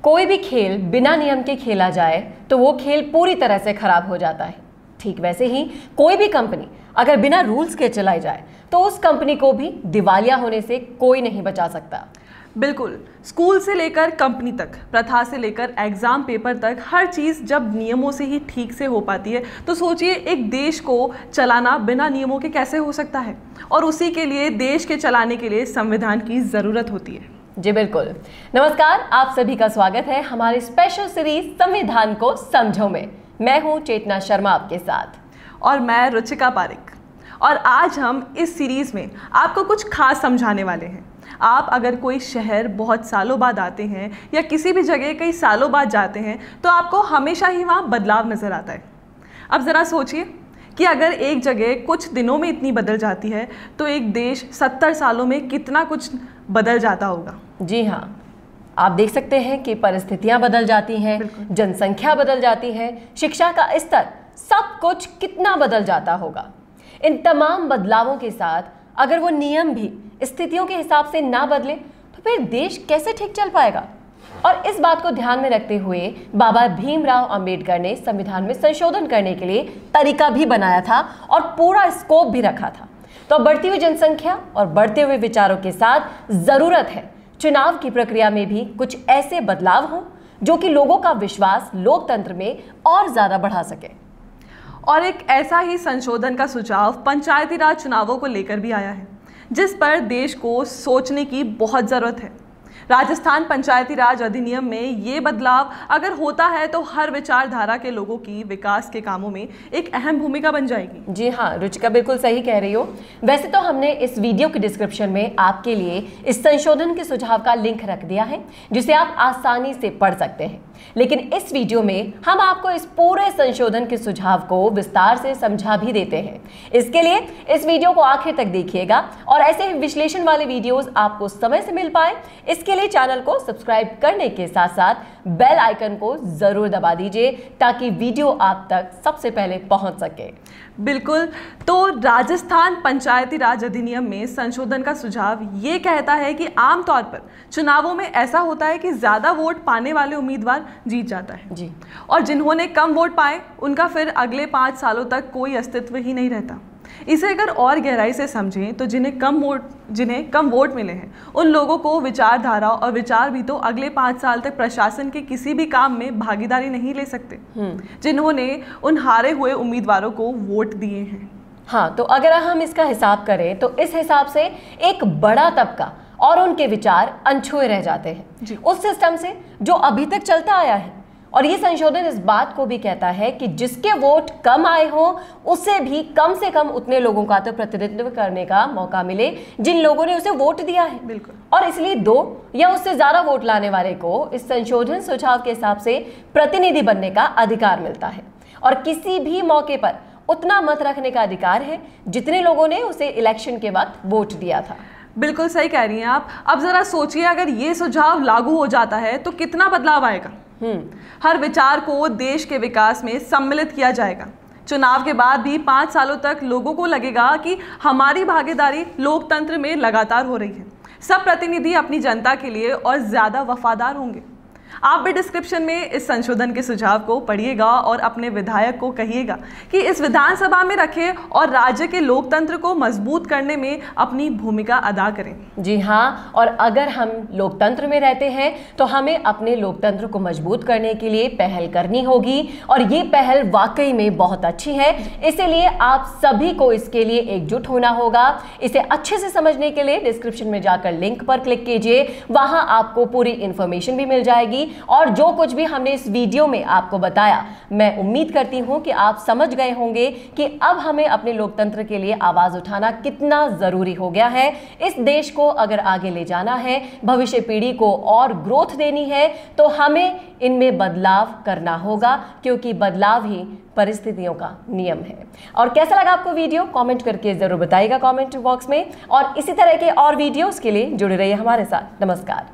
कोई भी खेल बिना नियम के खेला जाए तो वो खेल पूरी तरह से खराब हो जाता है। ठीक वैसे ही कोई भी कंपनी अगर बिना रूल्स के चलाई जाए तो उस कंपनी को भी दिवालिया होने से कोई नहीं बचा सकता। बिल्कुल, स्कूल से लेकर कंपनी तक, प्रथा से लेकर एग्जाम पेपर तक, हर चीज़ जब नियमों से ही ठीक से हो पाती है तो सोचिए एक देश को चलाना बिना नियमों के कैसे हो सकता है। और उसी के लिए देश के चलाने के लिए संविधान की ज़रूरत होती है। जी बिल्कुल। नमस्कार, आप सभी का स्वागत है हमारी स्पेशल सीरीज संविधान को समझो में। मैं हूं चेतना शर्मा आपके साथ और मैं रुचिका पारिक। और आज हम इस सीरीज में आपको कुछ खास समझाने वाले हैं। आप अगर कोई शहर बहुत सालों बाद आते हैं या किसी भी जगह कई सालों बाद जाते हैं तो आपको हमेशा ही वहाँ बदलाव नज़र आता है। अब ज़रा सोचिए कि अगर एक जगह कुछ दिनों में इतनी बदल जाती है तो एक देश 70 सालों में कितना कुछ बदल जाता होगा। जी हाँ, आप देख सकते हैं कि परिस्थितियां बदल जाती हैं, जनसंख्या बदल जाती है, शिक्षा का स्तर, सब कुछ कितना बदल जाता होगा। इन तमाम बदलावों के साथ अगर वो नियम भी स्थितियों के हिसाब से ना बदले तो फिर देश कैसे ठीक चल पाएगा। और इस बात को ध्यान में रखते हुए बाबा भीमराव अंबेडकर ने संविधान में संशोधन करने के लिए तरीका भी बनाया था और पूरा स्कोप भी रखा था। तो बढ़ती हुई जनसंख्या और बढ़ते हुए विचारों के साथ जरूरत है चुनाव की प्रक्रिया में भी कुछ ऐसे बदलाव हों जो कि लोगों का विश्वास लोकतंत्र में और ज्यादा बढ़ा सके। और एक ऐसा ही संशोधन का सुझाव पंचायती राज चुनावों को लेकर भी आया है, जिस पर देश को सोचने की बहुत ज़रूरत है। राजस्थान पंचायती राज अधिनियम में ये बदलाव अगर होता है तो हर विचारधारा के लोगों की विकास के कामों में एक अहम भूमिका बन जाएगी। जी हाँ, रुचिका बिल्कुल सही कह रही हो। वैसे तो हमने इस वीडियो के डिस्क्रिप्शन में आपके लिए इस संशोधन के सुझाव का लिंक रख दिया है जिसे आप आसानी से पढ़ सकते हैं, लेकिन इस वीडियो में हम आपको इस पूरे संशोधन के सुझाव को विस्तार से समझा भी देते हैं। इसके लिए इस वीडियो को आखिर तक देखिएगा और ऐसे ही विश्लेषण वाले वीडियोस आपको समय से मिल पाए इसके लिए चैनल को सब्सक्राइब करने के साथ साथ बेल आइकन को जरूर दबा दीजिए ताकि वीडियो आप तक सबसे पहले पहुंच सके। बिल्कुल, तो राजस्थान पंचायती राज अधिनियम में संशोधन का सुझाव ये कहता है कि आमतौर पर चुनावों में ऐसा होता है कि ज़्यादा वोट पाने वाले उम्मीदवार जीत जाता है जी, और जिन्होंने कम वोट पाए उनका फिर अगले 5 सालों तक कोई अस्तित्व ही नहीं रहता। इसे अगर और गहराई से समझें तो जिन्हें कम वोट मिले हैं उन लोगों को विचारधारा और विचार भी तो अगले 5 साल तक प्रशासन के किसी भी काम में भागीदारी नहीं ले सकते जिन्होंने उन हारे हुए उम्मीदवारों को वोट दिए हैं। हाँ, तो अगर हम इसका हिसाब करें तो इस हिसाब से एक बड़ा तबका और उनके विचार अनछुए रह जाते हैं उस सिस्टम से जो अभी तक चलता आया है। और ये संशोधन इस बात को भी कहता है कि जिसके वोट कम आए हों उसे भी कम से कम उतने लोगों का तो प्रतिनिधित्व करने का मौका मिले जिन लोगों ने उसे वोट दिया है। बिल्कुल। और इसलिए 2 या उससे ज्यादा वोट लाने वाले को इस संशोधन सुझाव के हिसाब से प्रतिनिधि बनने का अधिकार मिलता है और किसी भी मौके पर उतना मत रखने का अधिकार है जितने लोगों ने उसे इलेक्शन के वक्त वोट दिया था। बिल्कुल सही कह रही हैं आप। अब जरा सोचिए अगर ये सुझाव लागू हो जाता है तो कितना बदलाव आएगा। हर विचार को देश के विकास में सम्मिलित किया जाएगा। चुनाव के बाद भी 5 सालों तक लोगों को लगेगा कि हमारी भागीदारी लोकतंत्र में लगातार हो रही है। सब प्रतिनिधि अपनी जनता के लिए और ज़्यादा वफादार होंगे। आप भी डिस्क्रिप्शन में इस संशोधन के सुझाव को पढ़िएगा और अपने विधायक को कहिएगा कि इस विधानसभा में रखें और राज्य के लोकतंत्र को मजबूत करने में अपनी भूमिका अदा करें। जी हाँ, और अगर हम लोकतंत्र में रहते हैं तो हमें अपने लोकतंत्र को मजबूत करने के लिए पहल करनी होगी और ये पहल वाकई में बहुत अच्छी है। इसीलिए आप सभी को इसके लिए एकजुट होना होगा। इसे अच्छे से समझने के लिए डिस्क्रिप्शन में जाकर लिंक पर क्लिक कीजिए, वहां आपको पूरी इंफॉर्मेशन भी मिल जाएगी और जो कुछ भी हमने इस वीडियो में आपको बताया मैं उम्मीद करती हूं कि आप समझ गए होंगे कि अब हमें अपने लोकतंत्र के लिए आवाज उठाना कितना जरूरी हो गया है। इस देश को अगर आगे ले जाना है, भविष्य पीढ़ी को और ग्रोथ देनी है तो हमें इनमें बदलाव करना होगा क्योंकि बदलाव ही परिस्थितियों का नियम है। और कैसा लगा आपको वीडियो कमेंट करके जरूर बताइएगा कमेंट बॉक्स में और इसी तरह के और वीडियोस के लिए जुड़े रहिए हमारे साथ। नमस्कार।